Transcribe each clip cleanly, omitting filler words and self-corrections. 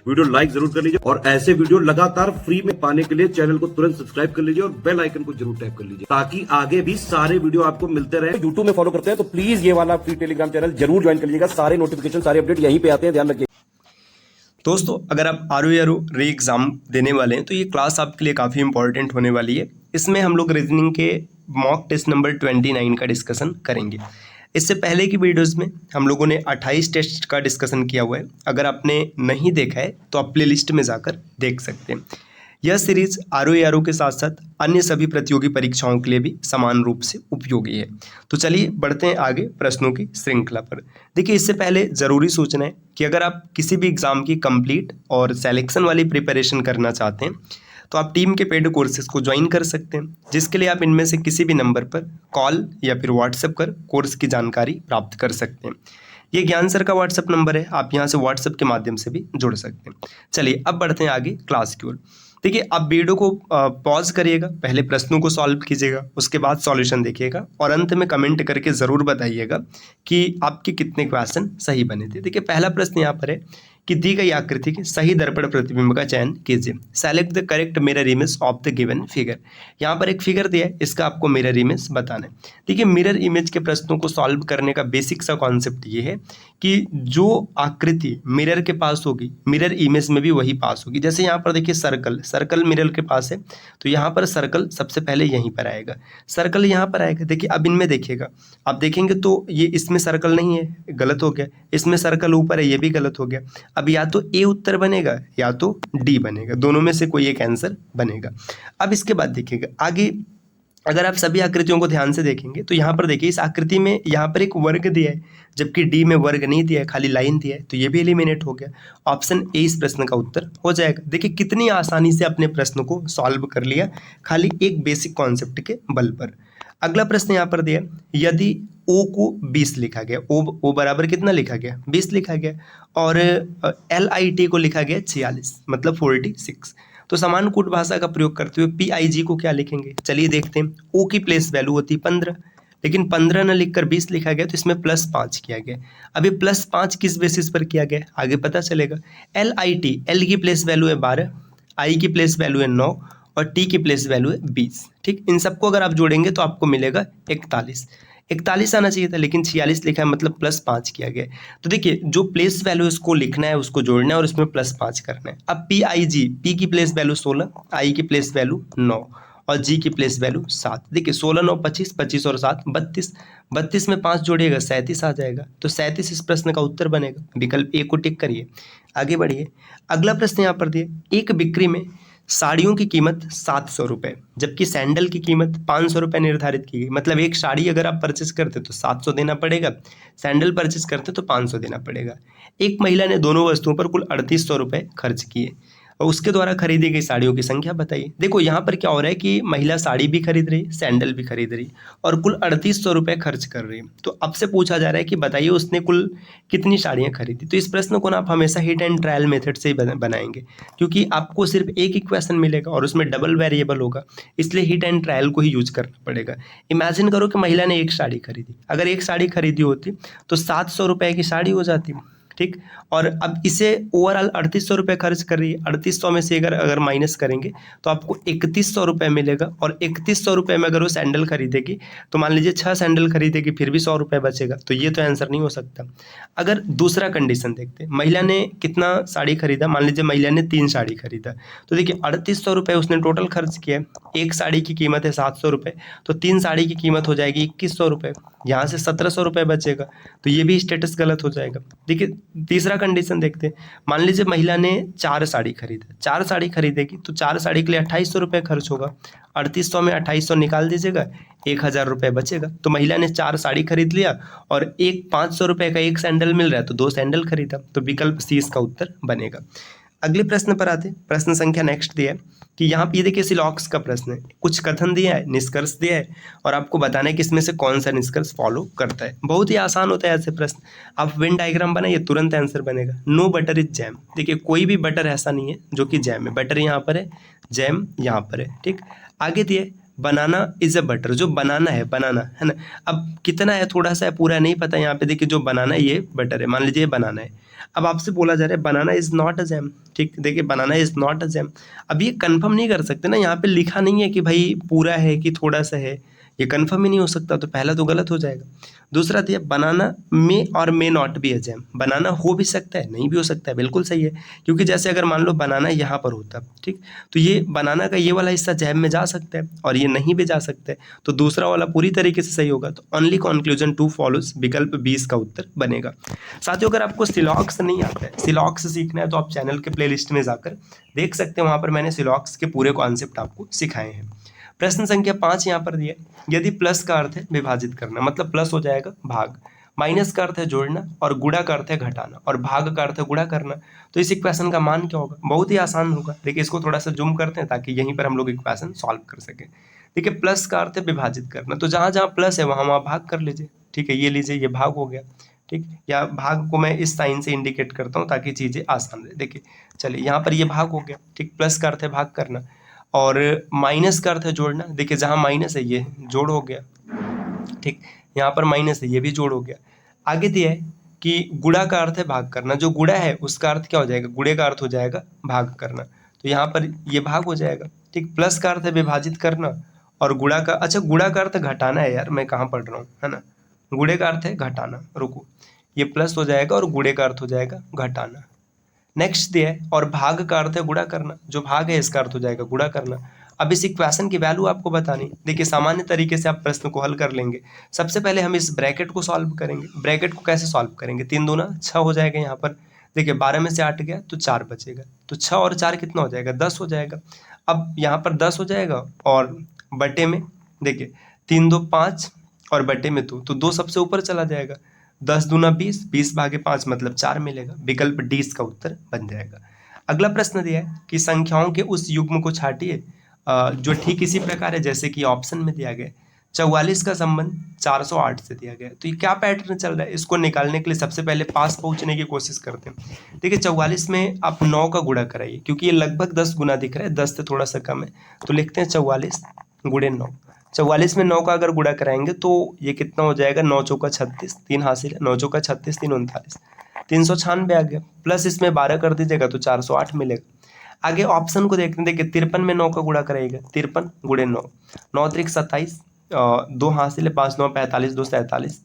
Video like जरूर कर लीजिए और ऐसे वीडियो लगातार फ्री में पाने के लिए चैनल को तुरंत सब्सक्राइब कर लीजिए और बेल आइकन को जरूर टैप कर लीजिए ताकि आगे भी सारे वीडियो आपको मिलते रहे। यूट्यूब में फॉलो करते हैं तो प्लीज ये वाला फ्री टेलीग्राम चैनल जरूर ज्वाइन कर लीजिएगा। सारे नोटिफिकेशन सारे अपडेट यहीं पे आते हैं, ध्यान रखिए। दोस्तों, अगर आप आरओ री एग्ज़ाम देने वाले हैं तो ये क्लास आपके लिए काफ़ी इंपॉर्टेंट होने वाली है। इसमें हम लोग रीजनिंग के मॉक टेस्ट नंबर 29 का डिस्कशन करेंगे। इससे पहले की वीडियोस में हम लोगों ने 28 टेस्ट का डिस्कशन किया हुआ है। अगर आपने नहीं देखा है तो आप प्लेलिस्ट में जाकर देख सकते हैं। यह सीरीज आरओ के साथ साथ अन्य सभी प्रतियोगी परीक्षाओं के लिए भी समान रूप से उपयोगी है। तो चलिए बढ़ते हैं आगे प्रश्नों की श्रृंखला पर। देखिए, इससे पहले ज़रूरी सूचना है कि अगर आप किसी भी एग्ज़ाम की कंप्लीट और सिलेक्शन वाली प्रिपरेशन करना चाहते हैं तो आप टीम के पेड कोर्सेज को ज्वाइन कर सकते हैं, जिसके लिए आप इनमें से किसी भी नंबर पर कॉल या फिर व्हाट्सएप कर कोर्स की जानकारी प्राप्त कर सकते हैं। ये ज्ञान सर का व्हाट्सएप नंबर है, आप यहाँ से व्हाट्सएप के माध्यम से भी जुड़ सकते हैं। चलिए अब बढ़ते हैं आगे क्लास की ओर। देखिए, आप वीडियो को पॉज करिएगा, पहले प्रश्नों को सॉल्व कीजिएगा, उसके बाद सॉल्यूशन देखिएगा और अंत में कमेंट करके ज़रूर बताइएगा कि आपके कितने क्वेश्चन सही बने थे। देखिए, पहला प्रश्न यहाँ पर है कि दी गई आकृति के सही दर्पण प्रतिबिंब का चयन कीजिए। Select the correct mirror image of the given figure. यहाँ पर एक फिगर दिया है, इसका आपको मिरर इमेज बताना है। देखिए, मिरर इमेज के प्रश्नों को सॉल्व करने का बेसिक सा कॉन्सेप्ट ये है कि जो आकृति मिरर के पास होगी मिरर इमेज में भी वही पास होगी। जैसे यहाँ पर देखिए सर्कल मिरर के पास है तो यहाँ पर सर्कल सबसे पहले यहीं पर आएगा, सर्कल यहाँ पर आएगा। देखिए, अब इनमें देखिएगा, आप देखेंगे तो ये इसमें सर्कल नहीं है, गलत हो गया। इसमें सर्कल ऊपर है, ये भी गलत हो गया। अब या तो ए उत्तर बनेगा या तो डी बनेगा, दोनों में से कोई एक आंसर बनेगा। अब इसके बाद देखिएगा आगे, अगर आप सभी आकृतियों को ध्यान से देखेंगे तो यहाँ पर देखिए, इस आकृति में यहाँ पर एक वर्ग दिया है जबकि डी में वर्ग नहीं दिया है, खाली लाइन दिया है, तो ये भी एलिमिनेट हो गया। ऑप्शन ए इस प्रश्न का उत्तर हो जाएगा। देखिए, कितनी आसानी से अपने प्रश्न को सॉल्व कर लिया, खाली एक बेसिक कॉन्सेप्ट के बल पर। अगला प्रश्न यहाँ पर दिया, यदि ओ को 20 लिखा गया, ओ बराबर कितना लिखा गया, 20 लिखा गया, और LIT को लिखा गया 46 मतलब 46, तो समान कूट भाषा का प्रयोग करते हुए PIG को क्या लिखेंगे। चलिए देखते हैं। ओ की प्लेस वैल्यू होती है 15, लेकिन 15 न लिखकर 20 लिखा गया तो इसमें +5 किया गया। अब ये +5 किस बेसिस पर किया गया आगे पता चलेगा। LIT, L की प्लेस वैल्यू है 12, I की प्लेस वैल्यू है 9 और T की प्लेस वैल्यू है 20। ठीक, इन सबको अगर आप जोड़ेंगे तो आपको मिलेगा 41 आना चाहिए था, लेकिन 46 लिखा है मतलब +5 किया गया। तो देखिए, जो प्लेस वैल्यू इसको लिखना है उसको जोड़ना है और इसमें +5 करना है। अब PIG, P की प्लेस वैल्यू 16, I की प्लेस वैल्यू 9 और G की प्लेस वैल्यू 7। देखिए, 16 9 25, 25 और 7 32, 32 में 5 जोड़िएगा 37 आ जाएगा। तो 37 इस प्रश्न का उत्तर बनेगा। विकल्प ए को टिक करिए, आगे बढ़िए। अगला प्रश्न यहाँ पर दिए, एक बिक्री में साड़ियों की कीमत 700 रुपये जबकि सैंडल की कीमत 500 रुपये निर्धारित की गई। मतलब एक साड़ी अगर आप परचेस करते तो 700 देना पड़ेगा, सैंडल परचेस करते तो 500 देना पड़ेगा। एक महिला ने दोनों वस्तुओं पर कुल 3800 रुपये खर्च किए और उसके द्वारा खरीदी गई साड़ियों की संख्या बताइए। देखो, यहाँ पर क्या हो रहा है कि महिला साड़ी भी खरीद रही, सैंडल भी खरीद रही और कुल 3800 रुपये खर्च कर रही है। तो अब से पूछा जा रहा है कि बताइए उसने कुल कितनी साड़ियाँ खरीदी। तो इस प्रश्न को ना आप हमेशा हिट एंड ट्रायल मेथड से ही बनाएंगे, क्योंकि आपको सिर्फ एक ही क्वेश्चन मिलेगा और उसमें डबल वेरिएबल होगा, इसलिए हिट एंड ट्रायल को ही यूज करना पड़ेगा। इमेजिन करो कि महिला ने एक साड़ी खरीदी, अगर एक साड़ी खरीदी होती तो 700 रुपये की साड़ी हो जाती। ठीक, और अब इसे ओवरऑल 3800 रुपये खर्च कर रही है। 3800 में से अगर माइनस करेंगे तो आपको 3100 रुपये मिलेगा और 3100 रुपये में अगर वो सैंडल खरीदेगी तो मान लीजिए 6 सैंडल खरीदेगी, फिर भी 100 रुपये बचेगा। तो ये तो आंसर नहीं हो सकता। अगर दूसरा कंडीशन देखते हैं, महिला ने कितना साड़ी खरीदा, मान लीजिए महिला ने 3 साड़ी खरीदा, तो देखिए 3800 रुपये उसने टोटल खर्च किया। एक साड़ी की कीमत है 700 रुपये, तो 3 साड़ी की कीमत हो जाएगी 2100 रुपये, यहाँ से 1700 रुपये बचेगा। तो ये भी स्टेटस गलत हो जाएगा। देखिए, तीसरा कंडीशन देखते हैं, मान लीजिए महिला ने 4 साड़ी खरीदा, 4 साड़ी खरीदेगी तो 4 साड़ी के लिए 2800 रुपये खर्च होगा। 3800 में 2800 निकाल दीजिएगा, 1000 रुपये बचेगा। तो महिला ने 4 साड़ी खरीद लिया और 500 रुपये का एक सैंडल मिल रहा है तो 2 सैंडल खरीदा। तो विकल्प सी इसका उत्तर बनेगा। अगले प्रश्न पर आते, प्रश्न संख्या नेक्स्ट दिया है कि यहाँ पे देखिए सिलॉक्स का प्रश्न है, कुछ कथन दिया है, निष्कर्ष दिया है और आपको बताना है कि इसमें से कौन सा निष्कर्ष फॉलो करता है। बहुत ही आसान होता है ऐसे प्रश्न। आप वेन डायग्राम बनाइए, तुरंत आंसर बनेगा। No butter is jam. देखिए, कोई भी बटर ऐसा नहीं है जो कि जैम है। बटर यहाँ पर है, जैम यहाँ पर है। ठीक, आगे दिए बनाना इज अ बटर, जो बनाना है ना। अब कितना है थोड़ा सा है, पूरा नहीं पता। यहाँ पे देखिए जो बनाना है ये बटर है, मान लीजिए ये बनाना है। अब आपसे बोला जा रहा है बनाना इज नॉट अ जैम, ठीक, देखिए बनाना इज नॉट अ जैम। अब ये कंफर्म नहीं कर सकते ना, यहाँ पे लिखा नहीं है कि भाई पूरा है कि थोड़ा सा है, ये कंफर्म ही नहीं हो सकता, तो पहला तो गलत हो जाएगा। दूसरा दिया बनाना मे और may not be a jam, बनाना हो भी सकता है नहीं भी हो सकता है, बिल्कुल सही है। क्योंकि जैसे अगर मान लो बनाना यहाँ पर होता, ठीक, तो ये बनाना का ये वाला हिस्सा जैम में जा सकता है और ये नहीं भी जा सकता है, तो दूसरा वाला पूरी तरीके से सही होगा। तो ओनली कंक्लूजन 2 फॉलोज, विकल्प 20 का उत्तर बनेगा। साथियों अगर आपको सिलॉक्स नहीं आता है, सिलॉक्स सीखना है, तो आप चैनल के प्लेलिस्ट में जाकर देख सकते हैं, वहाँ पर मैंने सिलॉक्स के पूरे कॉन्सेप्ट आपको सिखाए हैं। प्रश्न संख्या 5 यहाँ पर दिया, यदि प्लस का अर्थ है विभाजित करना, मतलब प्लस हो जाएगा भाग, माइनस का अर्थ है जोड़ना और गुणा का अर्थ है घटाना और भाग का अर्थ है गुणा करना, तो इस इक्वेशन का मान क्या होगा? बहुत ही आसान होगा। देखिए इसको थोड़ा सा जूम करते हैं ताकि यहीं पर हम लोग इक्वेशन सॉल्व कर सकें। देखिए प्लस का अर्थ है विभाजित करना, तो जहाँ जहाँ प्लस है वहाँ वहाँ भाग कर लीजिए, ठीक है, ये लीजिए ये भाग हो गया, ठीक, या भाग को मैं इस साइन से इंडिकेट करता हूँ ताकि चीज़ें आसान रहे। देखिए चलिए यहाँ पर ये भाग हो गया, ठीक, प्लस का अर्थ है भाग करना और माइनस का अर्थ है जोड़ना, देखिए जहाँ माइनस है ये जोड़ हो गया, ठीक, यहाँ पर माइनस है ये भी जोड़ हो गया। आगे दिया है कि गुणा का अर्थ है भाग करना, जो गुणा है उसका अर्थ क्या हो जाएगा? गुणे का अर्थ हो जाएगा भाग करना, तो यहाँ पर ये भाग हो जाएगा, ठीक। प्लस का अर्थ है विभाजित करना और गुणा का, अच्छा गुणा का अर्थ घटाना है, यार मैं कहाँ पढ़ रहा हूँ, है ना, गुणे का अर्थ है घटाना, रुको, ये प्लस हो जाएगा और गुणे का अर्थ हो जाएगा घटाना। नेक्स्ट दिया है और भाग का अर्थ है गुणा करना, जो भाग है इसका अर्थ हो जाएगा गुणा करना। अब इस इक्वेशन की वैल्यू आपको बतानी, देखिए सामान्य तरीके से आप प्रश्न को हल कर लेंगे। सबसे पहले हम इस ब्रैकेट को सॉल्व करेंगे। ब्रैकेट को कैसे सॉल्व करेंगे? 3 दूना 6 हो जाएगा, यहाँ पर देखिए 12 में से 8 गया तो 4 बचेगा, तो 6 और 4 कितना हो जाएगा? 10 हो जाएगा। अब यहाँ पर 10 हो जाएगा और बटे में देखिए 3 2 5 और बटे में 2, तो 2 सबसे ऊपर चला जाएगा, 10 दूना 20, 20 भागे 5 मतलब 4 मिलेगा, विकल्प डी इसका उत्तर बन जाएगा। अगला प्रश्न दिया है कि संख्याओं के उस युग्म को छाटिए जो ठीक इसी प्रकार है जैसे कि ऑप्शन में दिया गया है। 44 का संबंध 408 से दिया गया है, तो ये क्या पैटर्न चल रहा है? इसको निकालने के लिए सबसे पहले पास पहुंचने की कोशिश करते हैं। देखिए 44 में आप 9 का गुणा कराइए, क्योंकि ये लगभग 10 गुना दिख रहा है, 10 से थोड़ा सा कम है, तो लिखते हैं 44 गुणे 9। 44 में 9 का अगर गुणा कराएंगे तो ये कितना हो जाएगा? 9 चौका 36, 3 हासिल है, 9 चौका 36, 3 39, 396 आ गया, प्लस इसमें 12 कर दीजिएगा तो 408 मिलेगा। आगे ऑप्शन को देखते हैं, देखिए 53 में 9 का गुणा कराइएगा, 53 गुणे 9, 9 त्रिक 27, 2 हासिल है, 5 9 45, 2 47,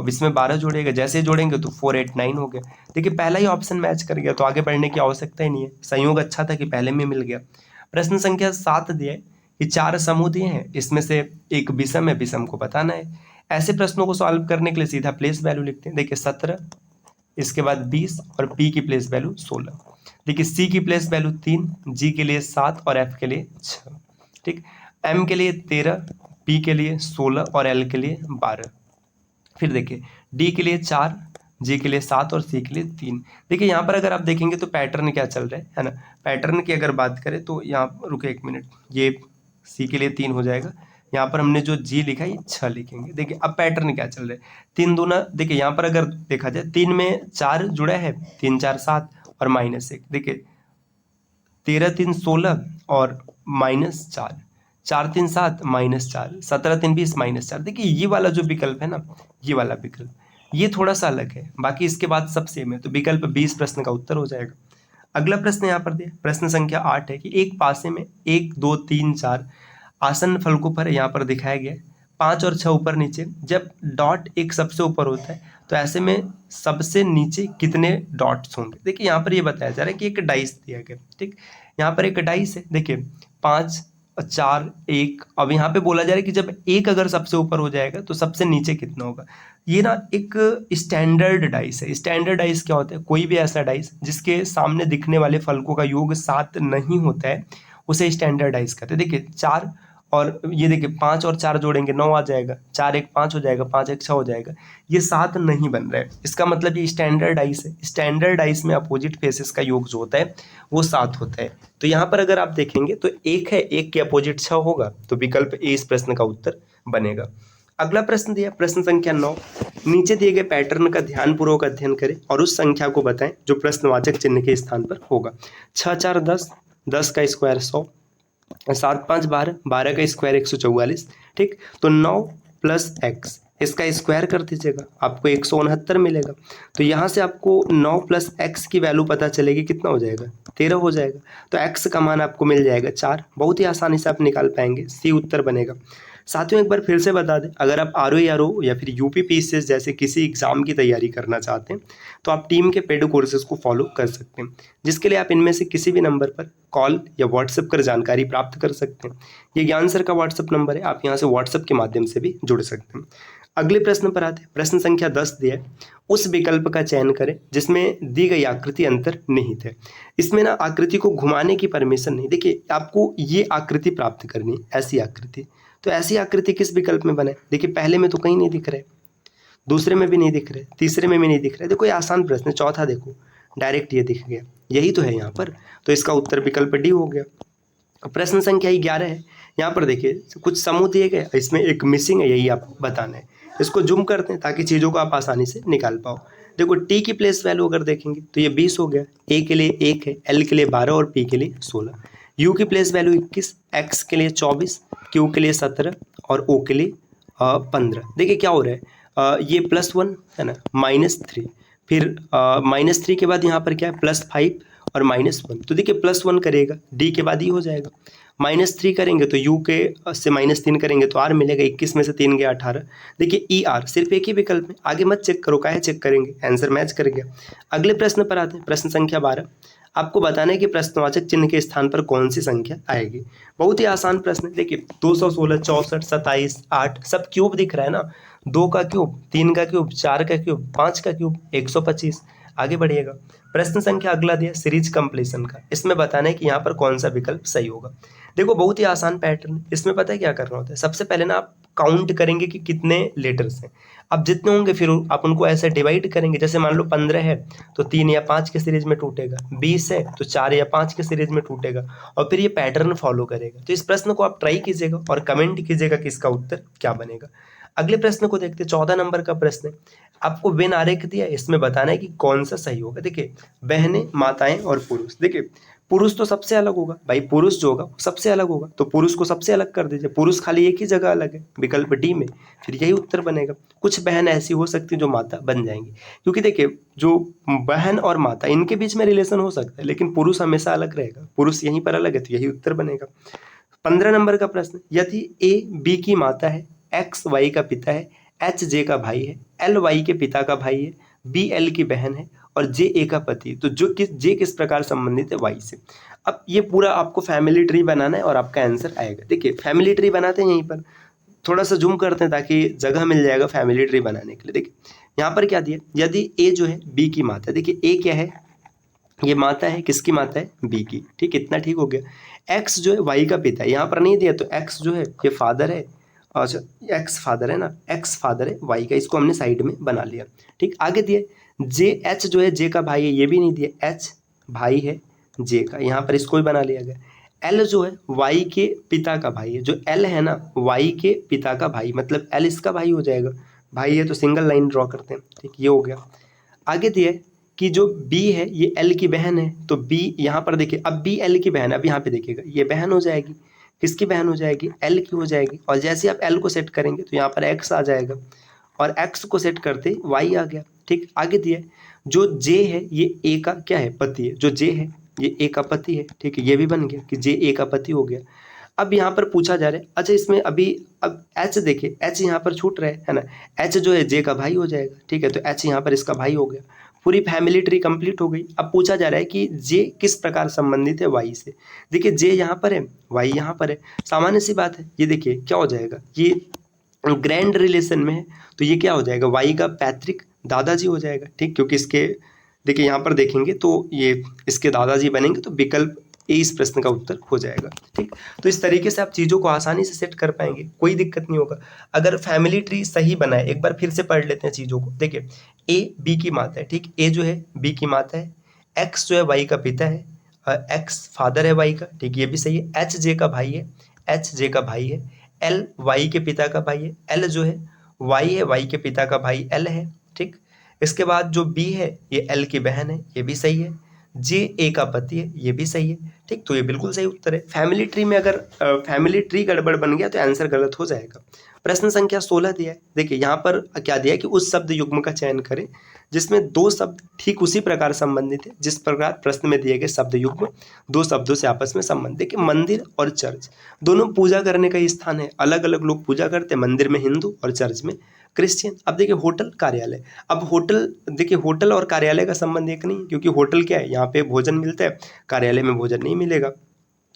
इसमें 12 जोड़ेगा, जैसे ही जोड़ेंगे तो 489 हो गया। देखिए पहला ही ऑप्शन मैच कर गया, तो आगे बढ़ने की आवश्यकता ही नहीं है, संयोग अच्छा था कि पहले में मिल गया। प्रश्न संख्या 7 दिया है कि 4 समूह दिए हैं, इसमें से एक विषम है, विषम को बताना है। ऐसे प्रश्नों को सॉल्व करने के लिए सीधा प्लेस वैल्यू लिखते हैं। देखिए 17, इसके बाद 20 और पी की प्लेस वैल्यू 16। देखिए सी की प्लेस वैल्यू 3, जी के लिए 7 और एफ के लिए 6, ठीक, एम के लिए 13, पी के लिए 16 और एल के लिए 12। फिर देखिए डी के लिए 4, जी के लिए 7 और सी के लिए 3। देखिए यहाँ पर अगर आप देखेंगे तो पैटर्न क्या चल रहा है ना, पैटर्न की अगर बात करें तो यहाँ रुके एक मिनट, ये सी के लिए 3 हो जाएगा, यहाँ पर हमने जो जी लिखा है ये 6 लिखेंगे। देखिए अब पैटर्न क्या चल रहा है, 3 दूना, देखिए यहाँ पर अगर देखा जाए 3 में 4 जुड़ा है, 3 4 7 और -1, देखिए 13 3 16 और -4, 4 3 7 -4, 17 3 20 -4। देखिए ये वाला जो विकल्प है ना, ये वाला विकल्प ये थोड़ा सा अलग है, बाकी इसके बाद सब सेम है, तो विकल्प 20 प्रश्न का उत्तर हो जाएगा। अगला प्रश्न यहाँ पर दिया, प्रश्न संख्या 8 है कि एक पासे में 1 2 3 4 आसन फलकों पर यहाँ पर दिखाया गया 5 और 6 ऊपर नीचे, जब डॉट एक सबसे ऊपर होता है तो ऐसे में सबसे नीचे कितने डॉट्स होंगे? देखिए यहाँ पर ये बताया जा रहा है कि एक डाइस दिया गया, ठीक, यहाँ पर एक डाइस है, देखिए 5 4 1, अब यहाँ पे बोला जा रहा है कि जब एक अगर सबसे ऊपर हो जाएगा तो सबसे नीचे कितना होगा। ये ना एक स्टैंडर्ड डाइस है। स्टैंडर्ड डाइस क्या होता है? कोई भी ऐसा डाइस जिसके सामने दिखने वाले फलकों का योग 7 नहीं होता है उसे स्टैंडर्ड डाइस कहते हैं। देखिए 4 और ये देखिए 5 और 4 जोड़ेंगे 9 आ जाएगा, 4 1 5 हो जाएगा, 5 1 6 हो जाएगा, ये 7 नहीं बन रहा है, इसका मतलब ये स्टैंडर्ड डाइस है। स्टैंडर्ड डाइस में अपोजिट फेसेस का योग जो होता है वो 7 होता है। तो यहाँ पर अगर आप देखेंगे तो 1 है, 1 के अपोजिट 6 होगा, तो विकल्प ए इस प्रश्न का उत्तर बनेगा। अगला प्रश्न दिया, प्रश्न संख्या 9, नीचे दिए गए पैटर्न का ध्यानपूर्वक अध्ययन करें और उस संख्या को बताएं जो प्रश्नवाचक चिन्ह के स्थान पर होगा। 6 4 10, 10 का स्क्वायर 100, 7 5 12, 12 का स्क्वायर 144, ठीक। तो 9 प्लस एक्स, इसका स्क्वायर कर दीजिएगा, आपको 169 मिलेगा। तो यहाँ से आपको 9 प्लस एक्स की वैल्यू पता चलेगी, कितना हो जाएगा, 13 हो जाएगा। तो एक्स का मान आपको मिल जाएगा 4। बहुत ही आसानी से आप निकाल पाएंगे, सी उत्तर बनेगा। साथियों एक बार फिर से बता दें, अगर आप RO या फिर UPPCS जैसे किसी एग्जाम की तैयारी करना चाहते हैं तो आप टीम के पेड कोर्सेज को फॉलो कर सकते हैं, जिसके लिए आप इनमें से किसी भी नंबर पर कॉल या व्हाट्सएप कर जानकारी प्राप्त कर सकते हैं। ये ज्ञान सर का व्हाट्सएप नंबर है, आप यहाँ से व्हाट्सएप के माध्यम से भी जुड़ सकते हैं। अगले प्रश्न पर आते हैं। प्रश्न संख्या 10 दिया है, उस विकल्प का चयन करें जिसमें दी गई आकृति अंतर्निहित है। इसमें ना आकृति को घुमाने की परमिशन नहीं। देखिए आपको ये आकृति प्राप्त करनी है, ऐसी आकृति। तो ऐसी आकृति किस विकल्प में बने? देखिए पहले में तो कहीं नहीं दिख रहे, दूसरे में भी नहीं दिख रहे, तीसरे में भी नहीं दिख रहे। देखो ये आसान प्रश्न है। चौथा देखो, डायरेक्ट ये दिख गया, यही तो है यहाँ पर। तो इसका उत्तर विकल्प डी हो गया। प्रश्न संख्या 11 है। यहाँ पर देखिए कुछ समूह दिए गए, इसमें एक मिसिंग है, यही आपको बताना है। इसको जूम करते हैं ताकि चीज़ों को आप आसानी से निकाल पाओ। देखो टी की प्लेस वैल्यू अगर देखेंगे तो ये 20 हो गया, ए के लिए 1 है, एल के लिए 12 और पी के लिए 16। यू की प्लेस वैल्यू 21, एक्स के लिए 24, क्यू के लिए 17 और ओ के लिए 15। देखिए क्या हो रहा है, ये +1 है ना, -3, फिर -3 के बाद यहाँ पर क्या है, +5 और -1। तो देखिए +1 करेगा डी के बाद ई हो जाएगा, -3 करेंगे तो यू के से -3 करेंगे तो आर मिलेगा, 21 में से 3 गया 18। देखिए ई आर सिर्फ एक ही विकल्प है, आगे मत चेक करो, काहे चेक करेंगे, आंसर मैच कर गया। अगले प्रश्न पर आते हैं। प्रश्न संख्या 12, आपको बताना है कि प्रश्नवाचक चिन्ह के स्थान पर कौन सी संख्या आएगी। बहुत ही आसान प्रश्न है। देखिए 216, 64, 27, 8 सब क्यूब दिख रहा है ना, 2 का क्यूब, 3 का क्यूब, 4 का क्यूब, 5 का क्यूब, 125। आगे बढ़िएगा। प्रश्न संख्या अगला दिया सीरीज कंप्लीशन का, इसमें बताना है कि यहाँ पर कौन सा विकल्प सही होगा। देखो बहुत ही आसान पैटर्न, इसमें पता है क्या करना होता है, सबसे पहले ना आप काउंट करेंगे कि कितने लेटर्स हैं। अब जितने होंगे फिर आप उनको ऐसे डिवाइड करेंगे, जैसे मान लो 15 है तो 3 या 5 के सीरीज में टूटेगा, 20 है तो 4 या 5 के सीरीज में टूटेगा, और फिर ये पैटर्न फॉलो करेगा। तो इस प्रश्न को आप ट्राई कीजिएगा और कमेंट कीजिएगा कि इसका उत्तर क्या बनेगा। अगले प्रश्न को देखते हैं। 14 नंबर का प्रश्न है, आपको वेन आरेख दिया है, इसमें बताना है कि कौन सा सही होगा। देखिए बहनें, माताएं और पुरुष। देखिए पुरुष तो सबसे अलग होगा भाई, पुरुष जो होगा वो सबसे अलग होगा, तो पुरुष को सबसे अलग कर दीजिए। पुरुष खाली एक ही जगह अलग है, विकल्प डी में, फिर यही उत्तर बनेगा। कुछ बहन ऐसी हो सकती है जो माता बन जाएंगी, क्योंकि देखिए जो बहन और माता इनके बीच में रिलेशन हो सकता है, लेकिन पुरुष हमेशा अलग रहेगा, पुरुष यहीं पर अलग है, तो यही उत्तर बनेगा। 15 नंबर का प्रश्न, यदि ए बी की माता है, एक्स वाई का पिता है, एच जे का भाई है, एल वाई के पिता का भाई है, बी एल की बहन है और जे ए का पति है, तो जे किस प्रकार संबंधित है वाई से। अब ये पूरा आपको फैमिली ट्री बनाना है और आपका आंसर आएगा। देखिए फैमिली ट्री बनाते हैं, यहीं पर थोड़ा सा जूम करते हैं ताकि जगह मिल जाएगा फैमिली ट्री बनाने के लिए। देखिए यहाँ पर क्या दिया, यदि ए जो है बी की माता है, देखिए ए क्या है, ये माता है, किसकी माता है, बी की, ठीक, इतना ठीक हो गया। एक्स जो है वाई का पिता है, यहाँ पर नहीं दिया, तो एक्स जो है ये फादर है, अच्छा एक्स फादर है ना, एक्स फादर है वाई का, इसको हमने साइड में बना लिया, ठीक। आगे दिए जे, एच जो है जे का भाई है, ये भी नहीं दिया, एच भाई है जे का, यहाँ पर इसको भी बना लिया गया। एल जो है वाई के पिता का भाई है, जो एल है ना वाई के पिता का भाई, मतलब एल इसका भाई हो जाएगा, भाई है तो सिंगल लाइन ड्रॉ करते हैं, ठीक, ये हो गया। आगे दिए कि जो बी है ये एल की बहन है, तो बी यहाँ पर देखिए, अब बी एल की बहन है, अब यहाँ पे देखिएगा ये बहन हो जाएगी, किसकी बहन हो जाएगी, एल की हो जाएगी, और जैसे आप एल को सेट करेंगे तो यहाँ पर एक्स आ जाएगा, और एक्स को सेट करते वाई आ गया, ठीक। आगे दिए जो जे है ये ए का क्या है, पति है, जो जे है ये ए का पति है, ठीक है, ये भी बन गया कि जे ए का पति हो गया। अब यहाँ पर पूछा जा रहा है, अच्छा इसमें अभी अब एच देखिए, एच यहाँ पर छूट रहा है ना, एच जो है जे का भाई हो जाएगा, ठीक है, तो एच यहाँ पर इसका भाई हो गया, पूरी फैमिली ट्री कंप्लीट हो गई। अब पूछा जा रहा है कि जे किस प्रकार संबंधित है वाई से। देखिए जे यहाँ पर है, वाई यहाँ पर है, सामान्य सी बात है, ये देखिए क्या हो जाएगा, ये ग्रैंड रिलेशन में है, तो ये क्या हो जाएगा, वाई का पैतृक दादाजी हो जाएगा, ठीक, क्योंकि इसके देखिए यहाँ पर देखेंगे तो ये इसके दादाजी बनेंगे, तो विकल्प ए इस प्रश्न का उत्तर हो जाएगा, ठीक। तो इस तरीके से आप चीज़ों को आसानी से सेट कर पाएंगे, कोई दिक्कत नहीं होगा अगर फैमिली ट्री सही बना है। एक बार फिर से पढ़ लेते हैं चीज़ों को। देखिए ए बी की माता है, ठीक, ए जो है बी की माता है, एक्स जो है वाई का पिता है, एक्स फादर है वाई का, ठीक, ये भी सही है। एच जे का भाई है, एच जे का भाई है, एल वाई के पिता का भाई है, एल जो है वाई के पिता का भाई एल है, ठीक। इसके बाद जो बी है ये एल की बहन है, ये भी सही है। जे ए का पति है, ये भी सही है। ठीक, तो ये बिल्कुल सही उत्तर है। फैमिली ट्री में अगर फैमिली ट्री गड़बड़ बन गया तो आंसर गलत हो जाएगा। प्रश्न संख्या 16 दिया है। देखिए यहाँ पर क्या दिया है कि उस शब्द युग्म का चयन करें जिसमें दो शब्द ठीक उसी प्रकार संबंधित है जिस प्रकार प्रश्न में दिए गए शब्द युग्म दो शब्दों से आपस में संबंध। देखिए मंदिर और चर्च दोनों पूजा करने का स्थान है, अलग अलग लोग पूजा करते हैं, मंदिर में हिंदू और चर्च में क्रिश्चियन। अब देखिए होटल कार्यालय, अब होटल देखिए होटल और कार्यालय का संबंध एक नहीं है, क्योंकि होटल क्या है, यहाँ पे भोजन मिलता है, कार्यालय में भोजन नहीं मिलेगा।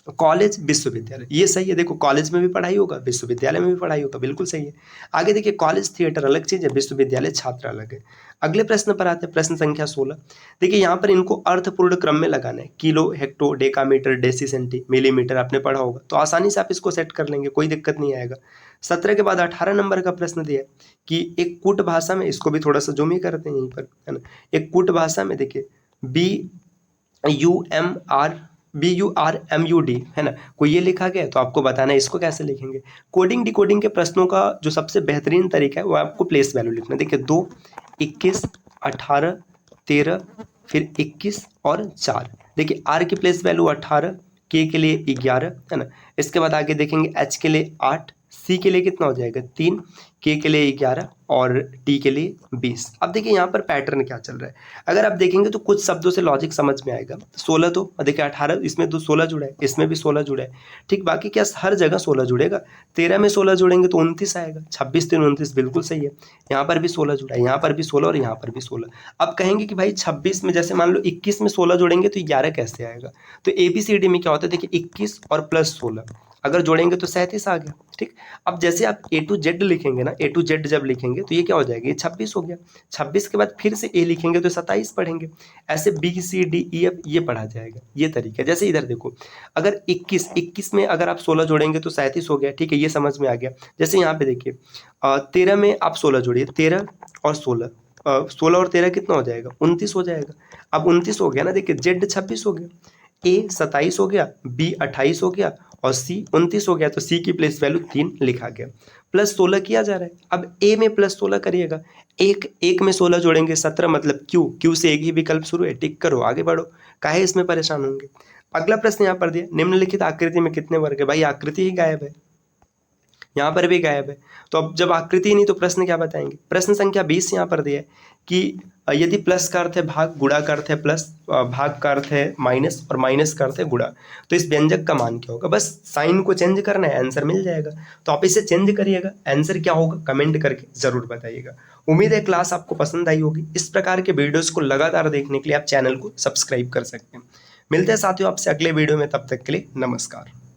कॉलेज विश्वविद्यालय, ये सही है। देखो कॉलेज में भी पढ़ाई होगा, विश्वविद्यालय में भी पढ़ाई होगा, बिल्कुल सही है। आगे देखिए कॉलेज थिएटर अलग चीज है, विश्वविद्यालय छात्र अलग है। अगले प्रश्न पर आते हैं, प्रश्न संख्या 16। देखिए यहाँ पर इनको अर्थपूर्ण क्रम में लगाना है, kilo, hecto, decametre, deci centi, millimetre आपने पढ़ा होगा, तो आसानी से आप इसको सेट कर लेंगे, कोई दिक्कत नहीं आएगा। 17 के बाद 18 नंबर का प्रश्न दिया है कि एक कूट भाषा में, इसको भी थोड़ा सा जूम ही करते हैं यहीं पर, है ना। एक कूट भाषा में देखिए BURMUD है ना, कोई ये लिखा गया है तो आपको बताना है इसको कैसे लिखेंगे। कोडिंग डिकोडिंग के प्रश्नों का जो सबसे बेहतरीन तरीका है वो आपको प्लेस वैल्यू लिखना है। देखिए 2, 21, 18, 13, फिर 21 और 4। देखिए आर की प्लेस वैल्यू 18, के लिए 11 है ना। इसके बाद आगे देखेंगे एच के लिए 8, सी के लिए कितना हो जाएगा 3, के लिए 11 और टी के लिए 20। अब देखिए यहाँ पर पैटर्न क्या चल रहा है, अगर आप देखेंगे तो कुछ शब्दों से लॉजिक समझ में आएगा। 16 तो देखिए 18, इसमें तो 16 जुड़ा है, इसमें भी 16 जुड़ा है। ठीक, बाकी क्या हर जगह 16 जुड़ेगा, 13 में 16 जुड़ेंगे तो 29 आएगा, 26 3 29 बिल्कुल सही है। यहाँ पर भी 16 जुड़ा है, यहाँ पर भी 16 और यहाँ पर भी 16। अब कहेंगे कि भाई 26 में जैसे मान लो 21 में 16 जोड़ेंगे तो 11 कैसे आएगा, तो ABCD में क्या होता है, देखिए 21 और प्लस 16 अगर जोड़ेंगे तो 37 आ गया। ठीक, अब जैसे आप A to Z लिखेंगे ना, A to Z जब लिखेंगे तो ये क्या हो जाएगा, ये 26 हो गया। 26 के बाद फिर से A लिखेंगे तो 27 पढ़ेंगे, ऐसे BCDEF ये पढ़ा जाएगा, ये तरीका। जैसे इधर देखो, अगर 21 में अगर आप 16 जोड़ेंगे तो 37 हो गया। ठीक है, ये समझ में आ गया। जैसे यहाँ पे देखिए 13 में आप 16 जोड़िए, 13 और 16, 16 और 13 कितना हो जाएगा, 29 हो जाएगा। अब 29 हो गया ना, देखिए Z 26 हो गया, A 27 हो गया, B 28 हो गया और C 29 हो गया, तो C की प्लेस वैल्यू 3 लिखा गया। प्लस 16 किया जा रहा है, अब A में प्लस 16 करिएगा, एक में 16 जोड़ेंगे 17, मतलब Q से एक ही विकल्प शुरू है, टिक करो आगे बढ़ो, काहे इसमें परेशान होंगे। अगला प्रश्न यहाँ पर दिया, निम्नलिखित आकृति में कितने वर्ग है। भाई आकृति ही गायब है, यहाँ पर भी गायब है, तो अब जब आकृति नहीं तो प्रश्न क्या बताएंगे। प्रश्न संख्या 20 यहाँ पर दिया है कि यदि प्लस का अर्थ है भाग, गुणा का अर्थ है प्लस, भाग का अर्थ है माइनस और माइनस का अर्थ है गुणा, तो इस व्यंजक का मान क्या होगा। बस साइन को चेंज करना है, आंसर मिल जाएगा। तो आप इसे चेंज करिएगा, आंसर क्या होगा कमेंट करके जरूर बताइएगा। उम्मीद है क्लास आपको पसंद आई होगी। इस प्रकार के वीडियोस को लगातार देखने के लिए आप चैनल को सब्सक्राइब कर सकते हैं। मिलते हैं साथियों आपसे अगले वीडियो में, तब तक के लिए नमस्कार।